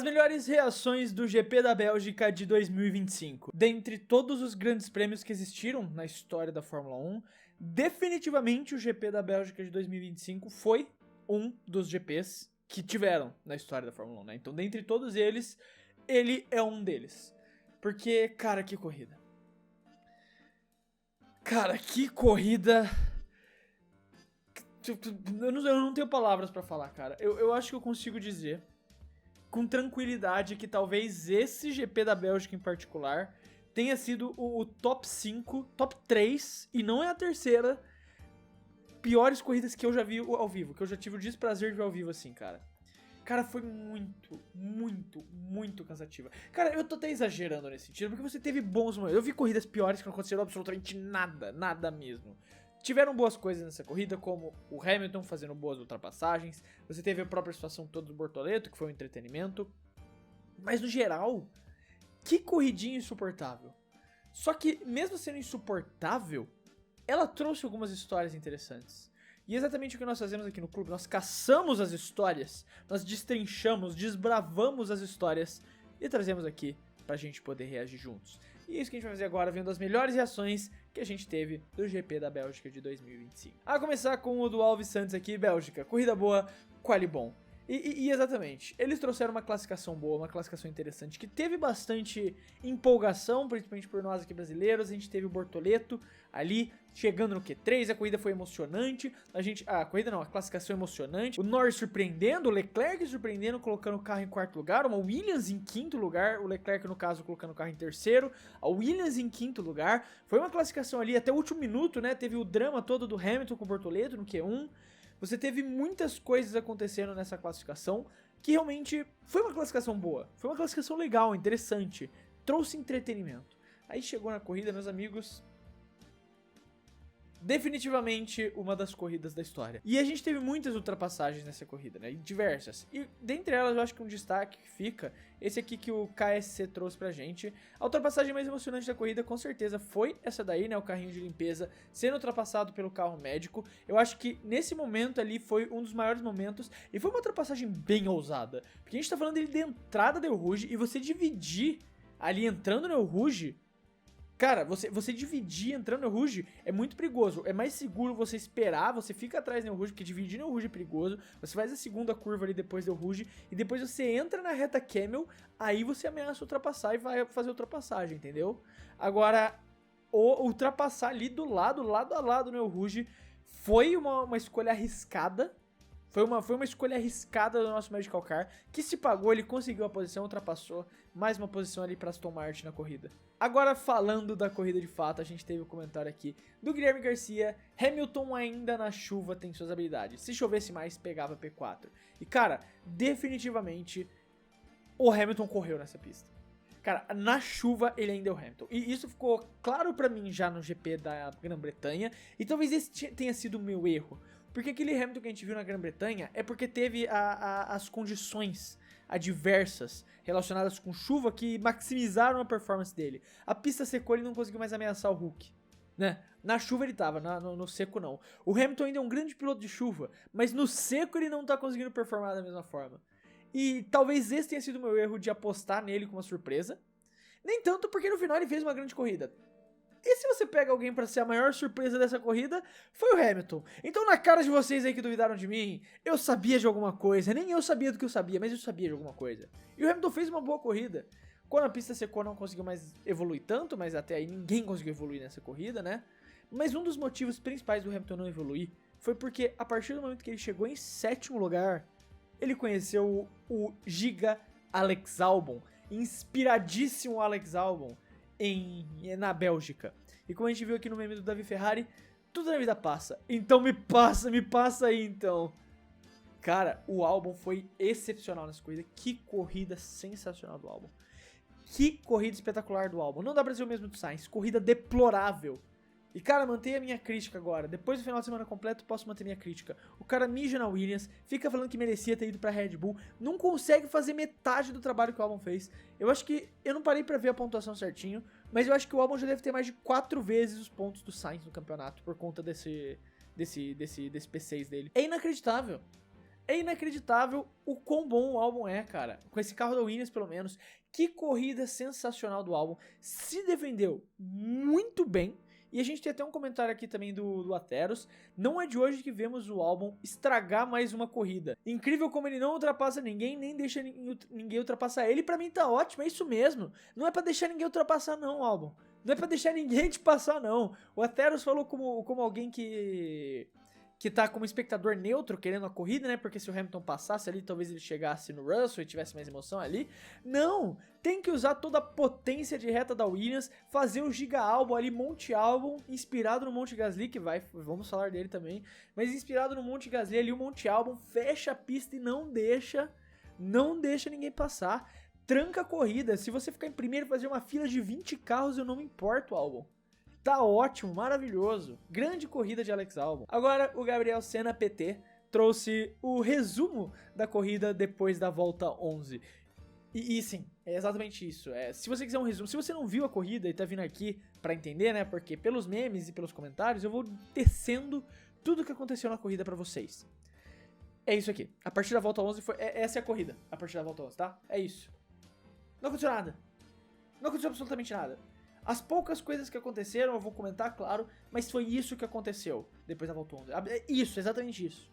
As melhores reações do GP da Bélgica de 2025. Dentre todos os grandes prêmios que existiram na história da Fórmula 1, definitivamente o GP da Bélgica de 2025 foi um dos GPs que tiveram na história da Fórmula 1, né? Então, dentre todos eles, ele é um deles. Porque, cara, que corrida. Cara, que corrida. Eu não tenho palavras pra falar, cara. Eu acho que eu consigo dizer com tranquilidade que talvez esse GP da Bélgica em particular tenha sido o top 5, top 3, e não é a terceira, piores corridas que eu já vi ao vivo, que eu já tive o desprazer de ver ao vivo assim, cara. Cara, foi muito cansativa. Cara, eu tô até exagerando nesse sentido, porque você teve bons momentos. Eu vi corridas piores que não aconteceram absolutamente nada mesmo. Tiveram boas coisas nessa corrida, como o Hamilton fazendo boas ultrapassagens. Você teve a própria situação toda do Bortoleto, que foi um entretenimento. Mas no geral, que corridinha insuportável. Só que, mesmo sendo insuportável, ela trouxe algumas histórias interessantes. E é exatamente o que nós fazemos aqui no clube. Nós caçamos as histórias, nós destrinchamos, desbravamos as histórias e trazemos aqui pra gente poder reagir juntos. E é isso que a gente vai fazer agora, vendo as melhores reações que a gente teve do GP da Bélgica de 2025. A começar com o do Alves Santos aqui, Bélgica. Corrida boa, quali bom. E exatamente, eles trouxeram uma classificação boa, uma classificação interessante, que teve bastante empolgação, principalmente por nós aqui brasileiros. A gente teve o Bortoleto ali, chegando no Q3, a corrida foi emocionante, a classificação emocionante, o Norris surpreendendo, o Leclerc surpreendendo, colocando o carro em quarto lugar, uma Williams em quinto lugar, o Leclerc no caso colocando o carro em terceiro, a Williams em quinto lugar. Foi uma classificação ali até o último minuto, né, teve o drama todo do Hamilton com o Bortoleto no Q1, você teve muitas coisas acontecendo nessa classificação, que realmente foi uma classificação boa, foi uma classificação legal, interessante, trouxe entretenimento. Aí chegou na corrida, meus amigos, definitivamente uma das corridas da história. E a gente teve muitas ultrapassagens nessa corrida, né, diversas. E dentre elas eu acho que um destaque que fica, esse aqui que o KSC trouxe pra gente. A ultrapassagem mais emocionante da corrida com certeza foi essa daí, né, o carrinho de limpeza sendo ultrapassado pelo carro médico. Eu acho que nesse momento ali foi um dos maiores momentos, e foi uma ultrapassagem bem ousada. Porque a gente tá falando dele de entrada do Eau Rouge, e você dividir ali entrando no Eau Rouge, cara, você dividir entrando no Rouge é muito perigoso. É mais seguro você esperar, você fica atrás no Rouge, porque dividir no Rouge é perigoso. Você faz a segunda curva ali depois do Rouge, e depois você entra na reta Camel, aí você ameaça ultrapassar e vai fazer ultrapassagem, entendeu? Agora, ultrapassar ali lado a lado no Rouge foi uma escolha arriscada. Foi uma escolha arriscada do nosso Magical Car, que se pagou, ele conseguiu a posição, ultrapassou, mais uma posição ali para Aston Martin na corrida. Agora, falando da corrida de fato, a gente teve um comentário aqui do Guilherme Garcia: Hamilton ainda na chuva tem suas habilidades, se chovesse mais pegava P4. E cara, definitivamente o Hamilton correu nessa pista. Cara, na chuva ele ainda é o Hamilton. E isso ficou claro pra mim já no GP da Grã-Bretanha, e talvez esse tenha sido o meu erro. Porque aquele Hamilton que a gente viu na Grã-Bretanha é porque teve as condições adversas relacionadas com chuva que maximizaram a performance dele. A pista secou, ele não conseguiu mais ameaçar o Hulk, né? Na chuva ele tava, no seco não. O Hamilton ainda é um grande piloto de chuva, mas no seco ele não tá conseguindo performar da mesma forma. E talvez esse tenha sido o meu erro de apostar nele com uma surpresa. Nem tanto porque no final ele fez uma grande corrida. E se você pega alguém pra ser a maior surpresa dessa corrida, foi o Hamilton. Então na cara de vocês aí que duvidaram de mim, eu sabia de alguma coisa. Nem eu sabia do que eu sabia, mas eu sabia de alguma coisa. E o Hamilton fez uma boa corrida. Quando a pista secou não conseguiu mais evoluir tanto, mas até aí ninguém conseguiu evoluir nessa corrida, né? Mas um dos motivos principais do Hamilton não evoluir foi porque a partir do momento que ele chegou em 7º lugar, ele conheceu o Giga Alex Albon, inspiradíssimo Alex Albon, na Bélgica. E como a gente viu aqui no meme do Davi Ferrari, tudo na vida passa. Então me passa aí então. Cara, o Albon foi excepcional nessa corrida. Que corrida sensacional do Albon. Que corrida espetacular do Albon. Não dá pra dizer o mesmo do Sainz. Corrida deplorável. E cara, mantenha a minha crítica agora. Depois do final de semana completo, posso manter minha crítica. O cara mija na Williams, fica falando que merecia ter ido pra Red Bull, não consegue fazer metade do trabalho que o Albon fez. Eu acho que, eu não parei pra ver a pontuação certinho, mas eu acho que o Albon já deve ter mais de 4 vezes os pontos do Sainz no campeonato, por conta desse P6 dele. É inacreditável. É inacreditável o quão bom o álbum é, cara. Com esse carro da Williams, pelo menos. Que corrida sensacional do álbum. Se defendeu muito bem. E a gente tem até um comentário aqui também do Ateros. Não é de hoje que vemos o álbum estragar mais uma corrida. Incrível como ele não ultrapassa ninguém, nem deixa ninguém ultrapassar ele. Pra mim tá ótimo, é isso mesmo. Não é pra deixar ninguém ultrapassar não, o álbum. Não é pra deixar ninguém te passar não. O Ateros falou como alguém que tá como espectador neutro, querendo a corrida, né? Porque se o Hamilton passasse ali, talvez ele chegasse no Russell e tivesse mais emoção ali. Não! Tem que usar toda a potência de reta da Williams, fazer o Giga Albon ali, Monte Albon, inspirado no Monte Gasly, que vamos falar dele também, mas inspirado no Monte Gasly ali, o Monte Albon fecha a pista e não deixa ninguém passar. Tranca a corrida. Se você ficar em primeiro e fazer uma fila de 20 carros, eu não me importo, Albon. Tá ótimo, maravilhoso. Grande corrida de Alex Albon. Agora, o Gabriel Senna PT trouxe o resumo da corrida depois da volta 11. E sim, é exatamente isso. Se você quiser um resumo, se você não viu a corrida e tá vindo aqui pra entender, né? Porque pelos memes e pelos comentários eu vou tecendo tudo o que aconteceu na corrida pra vocês. É isso aqui. A partir da volta 11 essa é a corrida. A partir da volta 11, tá? É isso. Não aconteceu nada. Não aconteceu absolutamente nada. As poucas coisas que aconteceram, eu vou comentar, claro, mas foi isso que aconteceu depois da volta 11. Isso, exatamente isso.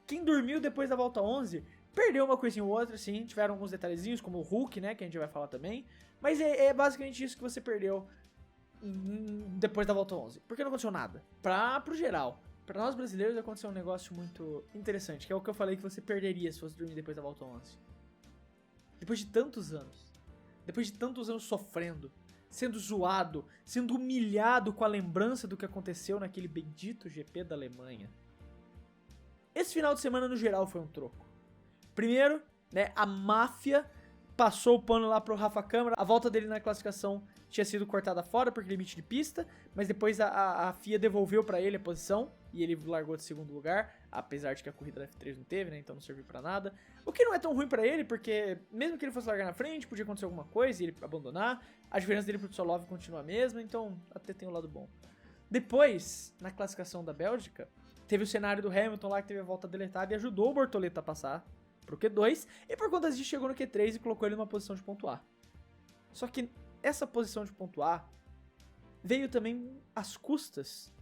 Quem dormiu depois da volta 11, perdeu uma coisinha ou outra, sim, tiveram alguns detalhezinhos, como o Hulk, né, que a gente vai falar também, mas é basicamente isso que você perdeu depois da volta 11, porque não aconteceu nada. Pro geral, pra nós brasileiros aconteceu um negócio muito interessante, que é o que eu falei que você perderia se fosse dormir depois da volta 11. Depois de tantos anos sofrendo, sendo zoado, sendo humilhado com a lembrança do que aconteceu naquele bendito GP da Alemanha. Esse final de semana, no geral, foi um troco. Primeiro, né, a máfia passou o pano lá pro Rafa Câmara. A volta dele na classificação tinha sido cortada fora por limite de pista, mas depois a FIA devolveu pra ele a posição e ele largou de segundo lugar, apesar de que a corrida da F3 não teve, né, então não serviu pra nada. O que não é tão ruim pra ele, porque mesmo que ele fosse largar na frente, podia acontecer alguma coisa e ele abandonar. A diferença dele pro Tsolov continua a mesma, então até tem um lado bom. Depois, na classificação da Bélgica, teve o cenário do Hamilton lá que teve a volta deletada e ajudou o Bortoleto a passar pro Q2, e por conta disso chegou no Q3 e colocou ele numa posição de pontuar. Só que essa posição de pontuar veio também às custas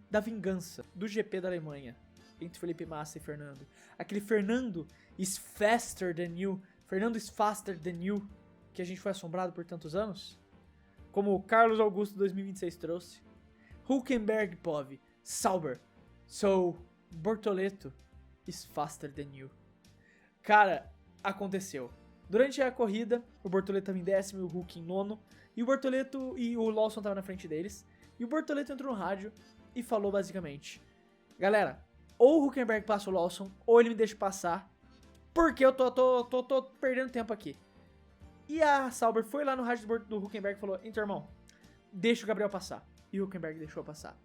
da vingança do GP da Alemanha entre Felipe Massa e Fernando. Aquele Fernando is faster than you, Fernando is faster than you, que a gente foi assombrado por tantos anos, como o Carlos Augusto 2026 trouxe. Hülkenberg, Pov, Sauber, so Bortoleto is faster than you. Cara, aconteceu. Durante a corrida, o Bortoleto estava em 10º e o Hulk em 9º, e o Bortoleto e o Lawson estavam na frente deles, e o Bortoleto entrou no rádio e falou basicamente: galera, ou o Hülkenberg passa o Lawson, ou ele me deixa passar, porque eu tô perdendo tempo aqui. E a Sauber foi lá no rádio do Hülkenberg e falou: então, irmão, deixa o Gabriel passar. E o Hülkenberg deixou passar.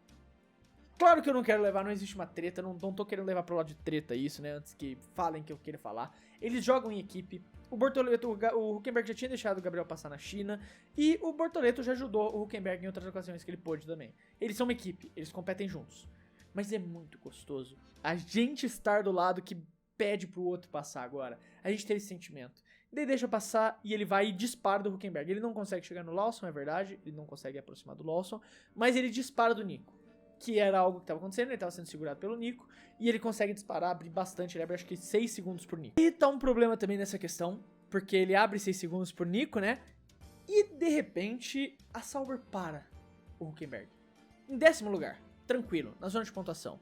Claro que eu não quero levar, não existe uma treta, não tô querendo levar pro lado de treta isso, né, antes que falem que eu queira falar. Eles jogam em equipe, o Hülkenberg já tinha deixado o Gabriel passar na China, e o Bortoleto já ajudou o Hülkenberg em outras ocasiões que ele pôde também. Eles são uma equipe, eles competem juntos. Mas é muito gostoso a gente estar do lado que pede pro outro passar agora. A gente tem esse sentimento. Daí deixa passar e ele vai e dispara do Hülkenberg. Ele não consegue chegar no Lawson, é verdade, ele não consegue aproximar do Lawson, mas ele dispara do Nico, que era algo que estava acontecendo, ele estava sendo segurado pelo Nico, e ele consegue disparar, abrir bastante, ele abre acho que 6 segundos por Nico. E tá um problema também nessa questão, porque ele abre 6 segundos por Nico, né, e de repente a Sauber para o Hülkenberg. Em 10º lugar, tranquilo, na zona de pontuação.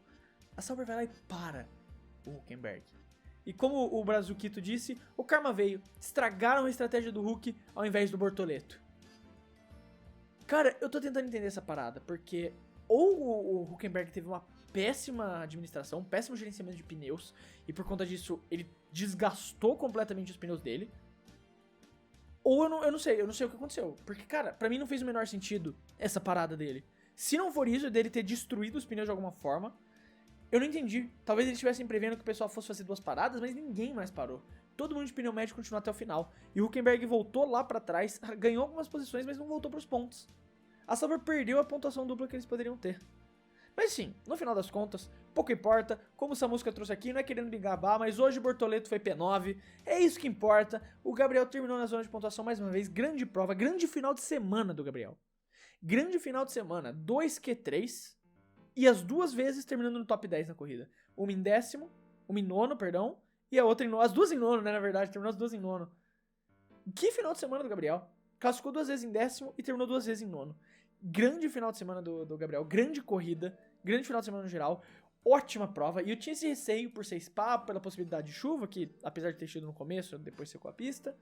A Sauber vai lá e para o Hülkenberg. E como o Brazuquito disse, o karma veio, estragaram a estratégia do Hulk ao invés do Bortoleto. Cara, eu tô tentando entender essa parada, porque ou o Hülkenberg teve uma péssima administração, um péssimo gerenciamento de pneus, e por conta disso ele desgastou completamente os pneus dele, ou eu não sei o que aconteceu, porque cara, pra mim não fez o menor sentido essa parada dele. Se não for isso, dele ter destruído os pneus de alguma forma, eu não entendi. Talvez eles estivessem prevendo que o pessoal fosse fazer 2 paradas, mas ninguém mais parou. Todo mundo de pneu médio continuou até o final, e o Hülkenberg voltou lá pra trás, ganhou algumas posições, mas não voltou pros pontos. A Sauber perdeu a pontuação dupla que eles poderiam ter. Mas sim, no final das contas, pouco importa, como essa música trouxe aqui, não é querendo me gabar, mas hoje o Bortoleto foi P9, é isso que importa. O Gabriel terminou na zona de pontuação mais uma vez, grande prova, grande final de semana do Gabriel. Grande final de semana, 2 Q3 e as duas vezes terminando no top 10 na corrida. Uma em décimo, uma em nono, perdão, e a outra em nono, as duas em nono, né, na verdade, terminou as duas em nono. Que final de semana do Gabriel. Classificou 2 vezes em décimo e terminou 2 vezes em nono. Grande final de semana do Gabriel, grande corrida, grande final de semana no geral, ótima prova. E eu tinha esse receio por ser Spa, pela possibilidade de chuva, que apesar de ter tido no começo, depois secou a pista.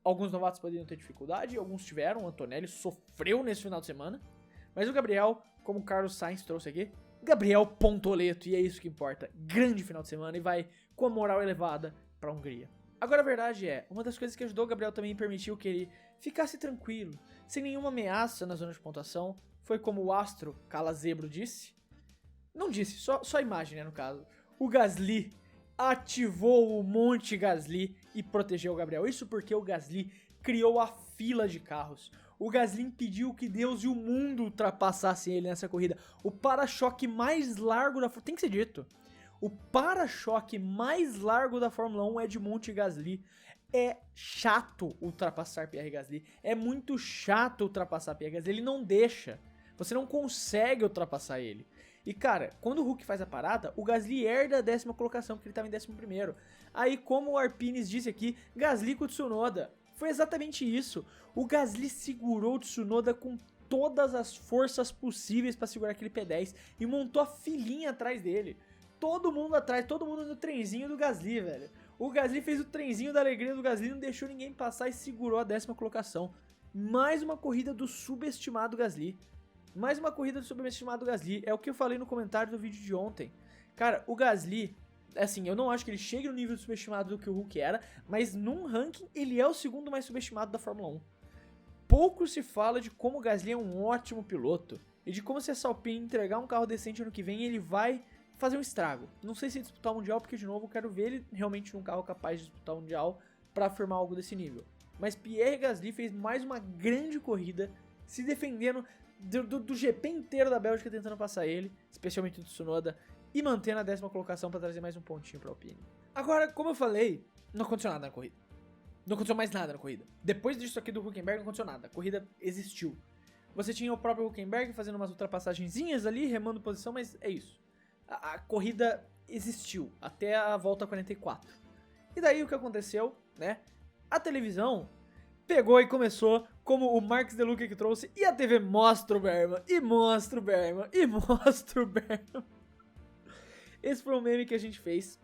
Alguns novatos poderiam ter dificuldade, alguns tiveram, o Antonelli sofreu nesse final de semana. Mas o Gabriel, como o Carlos Sainz trouxe aqui, Gabriel Pontoleto, e é isso que importa. Grande final de semana e vai com a moral elevada pra Hungria. Agora a verdade é, uma das coisas que ajudou o Gabriel também permitiu que ele ficasse tranquilo, sem nenhuma ameaça na zona de pontuação, foi como o astro Calazebro disse. Não disse, só a imagem, né, no caso. O Gasly ativou o Monte Gasly e protegeu o Gabriel. Isso porque o Gasly criou a fila de carros. O Gasly impediu que Deus e o mundo ultrapassassem ele nessa corrida. O para-choque mais largo da... Tem que ser dito. O para-choque mais largo da Fórmula 1 é de Monte Gasly. É chato ultrapassar Pierre Gasly. É muito chato ultrapassar Pierre Gasly. Ele não deixa. Você não consegue ultrapassar ele. E cara, quando o Hulk faz a parada, o Gasly herda a 10ª colocação, porque ele estava em 11º. Aí, como o Arpines disse aqui, Gasly com o Tsunoda. Foi exatamente isso. O Gasly segurou o Tsunoda com todas as forças possíveis para segurar aquele P10 e montou a filinha atrás dele. Todo mundo atrás, todo mundo no trenzinho do Gasly, velho. O Gasly fez o trenzinho da alegria do Gasly, não deixou ninguém passar e segurou a 10ª colocação. Mais uma corrida do subestimado Gasly. Mais uma corrida do subestimado Gasly. É o que eu falei no comentário do vídeo de ontem. Cara, o Gasly, assim, eu não acho que ele chegue no nível subestimado do que o Hulk era, mas num ranking ele é o segundo mais subestimado da Fórmula 1. Pouco se fala de como o Gasly é um ótimo piloto e de como se a Alpine entregar um carro decente ano que vem, ele vai fazer um estrago. Não sei se disputar o Mundial, porque de novo eu quero ver ele realmente num carro capaz de disputar o Mundial para afirmar algo desse nível. Mas Pierre Gasly fez mais uma grande corrida, se defendendo do GP inteiro da Bélgica tentando passar ele, especialmente do Tsunoda, e mantendo a 10ª colocação para trazer mais um pontinho para a Alpine. Agora, como eu falei, não aconteceu nada na corrida. Não aconteceu mais nada na corrida. Depois disso aqui do Hülkenberg não aconteceu nada. A corrida existiu. Você tinha o próprio Hülkenberg fazendo umas ultrapassagenzinhas ali, remando posição, mas é isso. A corrida existiu até a volta 44. E daí o que aconteceu, né? A televisão pegou e começou, como o Marcos Deluca que trouxe, e a TV mostra o Berman, e mostra o Berman, e mostra o Berman. Esse foi um meme que a gente fez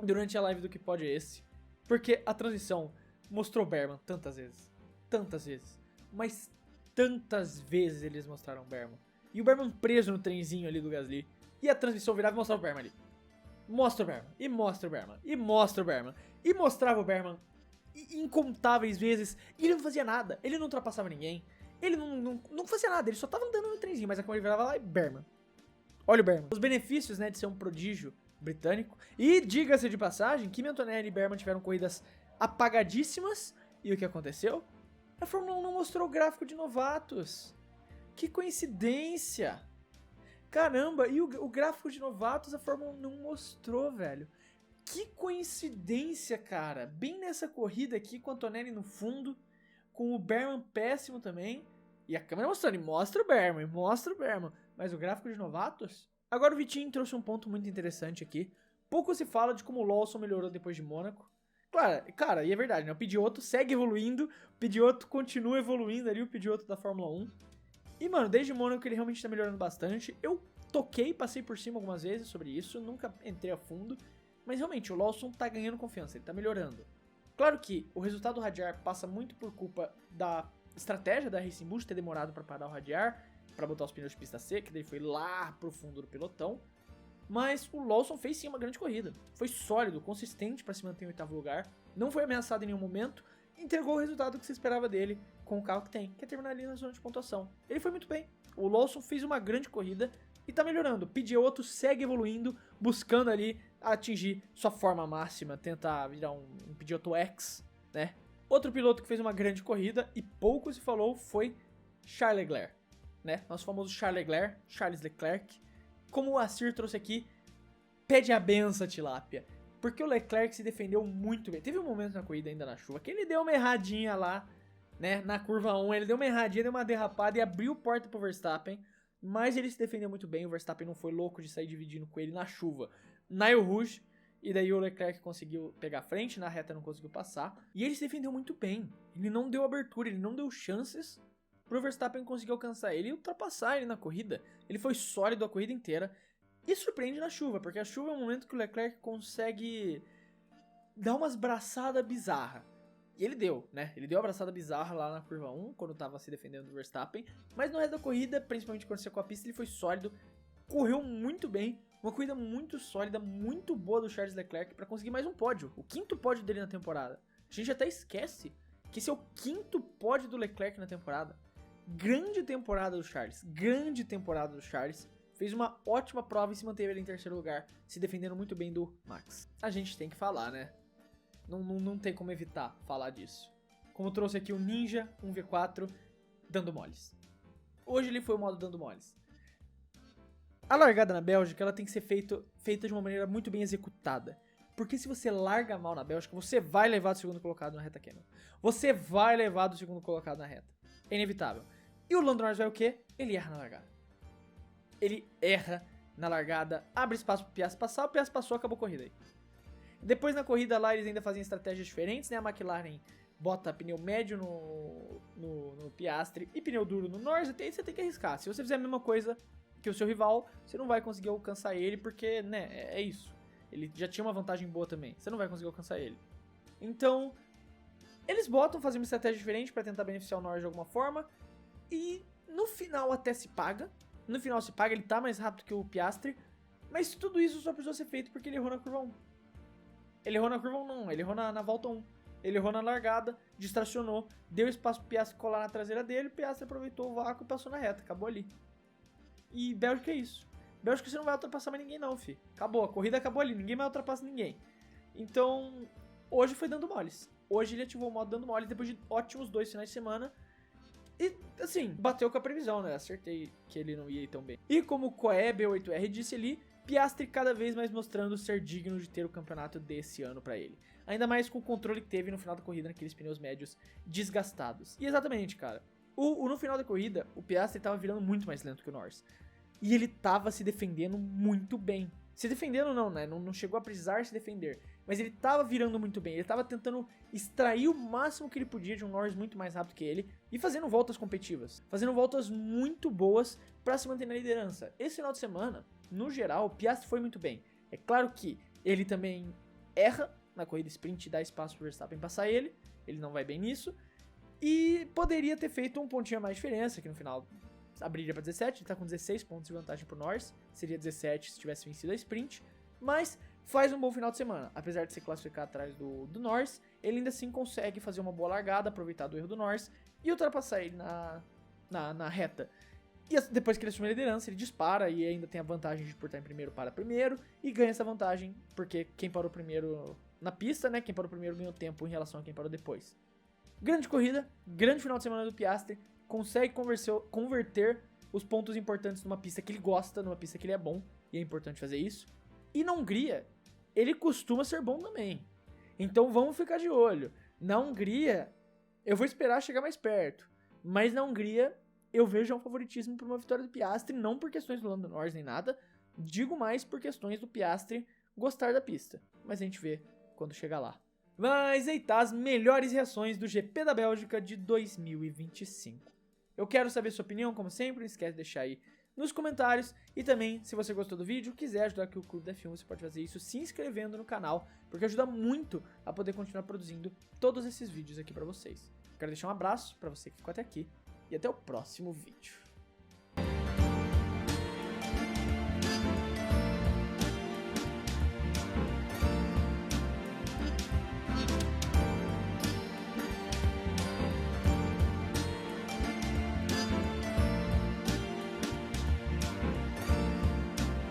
durante a live do Que Pode Esse, porque a transição mostrou o Berman tantas vezes, mas tantas vezes eles mostraram o Berman. E o Berman preso no trenzinho ali do Gasly, e a transmissão virava e mostrava o Berman ali. Mostra o Berman, e mostra o Berman, e mostra o Berman, e mostrava o Berman incontáveis vezes, e ele não fazia nada, ele não ultrapassava ninguém, ele não fazia nada, ele só tava andando no trenzinho, mas a câmera virava lá e Berman. Olha o Berman. Os benefícios, né, de ser um prodígio britânico, e diga-se de passagem, Kimi Antonelli e Berman tiveram corridas apagadíssimas, e o que aconteceu? A Fórmula 1 não mostrou o gráfico de novatos. Que coincidência! Caramba, e o gráfico de novatos a Fórmula 1 não mostrou, velho. Que coincidência, cara. Bem nessa corrida aqui com o Antonelli no fundo, com o Berman péssimo também. E a câmera mostrando, e mostra o Berman, mas o gráfico de novatos? Agora o Vitinho trouxe um ponto muito interessante aqui. Pouco se fala de como o Lawson melhorou depois de Mônaco. Claro, cara, e é verdade, né? O Pidioto segue evoluindo, o Pidioto continua evoluindo ali, o Pidioto da Fórmula 1. E, mano, desde Mônaco ele realmente tá melhorando bastante. Eu passei por cima algumas vezes sobre isso, nunca entrei a fundo. Mas realmente, o Lawson tá ganhando confiança, ele tá melhorando. Claro que o resultado do Radiar passa muito por culpa da estratégia da Racing Bull de ter demorado pra parar o Radiar, pra botar os pneus de pista seca, que daí foi lá pro fundo do pelotão. Mas o Lawson fez sim uma grande corrida. Foi sólido, consistente pra se manter em 8º lugar. Não foi ameaçado em nenhum momento. Entregou o resultado que se esperava dele com o carro que tem, que é terminar ali na zona de pontuação. Ele foi muito bem. O Lawson fez uma grande corrida e tá melhorando. O Pidioto segue evoluindo, buscando ali atingir sua forma máxima, tentar virar um Pidioto X, né? Outro piloto que fez uma grande corrida e pouco se falou foi Charles Leclerc, né? Nosso famoso Charles Leclerc, como o Assir trouxe aqui, pede a benção, Tilápia. Porque o Leclerc se defendeu muito bem. Teve um momento na corrida ainda na chuva que ele deu uma erradinha lá, né, na curva 1. Ele deu uma erradinha, deu uma derrapada e abriu porta pro Verstappen. Mas ele se defendeu muito bem. O Verstappen não foi louco de sair dividindo com ele na chuva na Eau Rouge. E daí o Leclerc conseguiu pegar a frente, na reta não conseguiu passar. E ele se defendeu muito bem. Ele não deu abertura, ele não deu chances pro Verstappen conseguir alcançar ele e ultrapassar ele na corrida. Ele foi sólido a corrida inteira. E surpreende na chuva, porque a chuva é um momento que o Leclerc consegue dar umas braçadas bizarras. E ele deu, né? Ele deu a braçada bizarra lá na curva 1, quando tava se defendendo do Verstappen. Mas no resto da corrida, principalmente quando secou a pista, ele foi sólido. Correu muito bem. Uma corrida muito sólida, muito boa do Charles Leclerc para conseguir mais um pódio. O 5º pódio dele na temporada. A gente até esquece que esse é o 5º pódio do Leclerc na temporada. Grande temporada do Charles. Grande temporada do Charles. Fez uma ótima prova e se manteve ali em 3º lugar, se defendendo muito bem do Max. A gente tem que falar, né? Não tem como evitar falar disso. Como trouxe aqui o Ninja 1v4 dando moles. Hoje ele foi o modo dando moles. A largada na Bélgica, ela tem que ser feita de uma maneira muito bem executada. Porque se você larga mal na Bélgica, você vai levar do 2º colocado na reta Cameron. Você vai levar do 2º colocado na reta. É inevitável. E o Lando Norris vai o quê? Ele erra na largada. Ele erra na largada, abre espaço pro Piastri passar, o Piastri passou, acabou a corrida aí. Depois na corrida lá eles ainda fazem estratégias diferentes, né? A McLaren bota pneu médio no Piastri e pneu duro no Norris, até aí você tem que arriscar. Se você fizer a mesma coisa que o seu rival, você não vai conseguir alcançar ele, porque, né, é isso. Ele já tinha uma vantagem boa também, você não vai conseguir alcançar ele. Então, eles botam fazer uma estratégia diferente pra tentar beneficiar o Norris de alguma forma, e no final até se paga. No final se paga, ele tá mais rápido que o Piastri, mas tudo isso só precisou ser feito porque ele errou na curva 1. Ele errou na curva 1 não, ele errou na volta 1. Ele errou na largada, distracionou, deu espaço pro Piastri colar na traseira dele, o Piastri aproveitou o vácuo e passou na reta, acabou ali. E Bélgica é isso. Bélgica você não vai ultrapassar mais ninguém não, fi. Acabou, a corrida acabou ali, ninguém mais ultrapassa ninguém. Então, hoje foi dando moles. Hoje ele ativou o modo dando moles depois de ótimos 2 finais de semana. E, assim, bateu com a previsão, né? Acertei que ele não ia ir tão bem. E como o Coeb8R disse ali, Piastri cada vez mais mostrando ser digno de ter o campeonato desse ano pra ele. Ainda mais com o controle que teve no final da corrida naqueles pneus médios desgastados. E exatamente, cara. No final da corrida, o Piastri tava virando muito mais lento que o Norris. E ele tava se defendendo muito bem. Se defendendo não, né? Não chegou a precisar se defender. Mas ele tava virando muito bem. Ele tava tentando extrair o máximo que ele podia de um Norris muito mais rápido que ele. E fazendo voltas competitivas. Fazendo voltas muito boas pra se manter na liderança. Esse final de semana, no geral, o Piastri foi muito bem. É claro que ele também erra na corrida sprint e dá espaço pro Verstappen passar ele. Ele não vai bem nisso. E poderia ter feito um pontinho a mais de diferença, que no final abriria para 17, ele tá com 16 pontos de vantagem pro Norris, seria 17 se tivesse vencido a sprint, mas faz um bom final de semana. Apesar de se classificar atrás do Norris, ele ainda assim consegue fazer uma boa largada, aproveitar do erro do Norris e ultrapassar ele na reta. E depois que ele assume a liderança, ele dispara e ainda tem a vantagem de por estar em primeiro para primeiro e ganha essa vantagem, porque quem parou primeiro na pista, né, quem parou primeiro ganhou tempo em relação a quem parou depois. Grande corrida, grande final de semana do Piastri, consegue converter os pontos importantes numa pista que ele gosta, numa pista que ele é bom, e é importante fazer isso. E na Hungria, ele costuma ser bom também. Então vamos ficar de olho. Na Hungria, eu vou esperar chegar mais perto, mas na Hungria eu vejo um favoritismo para uma vitória do Piastri, não por questões do Lando Norris nem nada, digo mais por questões do Piastri gostar da pista, mas a gente vê quando chegar lá. Mas aí tá as melhores reações do GP da Bélgica de 2025. Eu quero saber sua opinião, como sempre, não esquece de deixar aí nos comentários. E também, se você gostou do vídeo, quiser ajudar aqui o Clube da F1, você pode fazer isso se inscrevendo no canal, porque ajuda muito a poder continuar produzindo todos esses vídeos aqui pra vocês. Quero deixar um abraço pra você que ficou até aqui e até o próximo vídeo.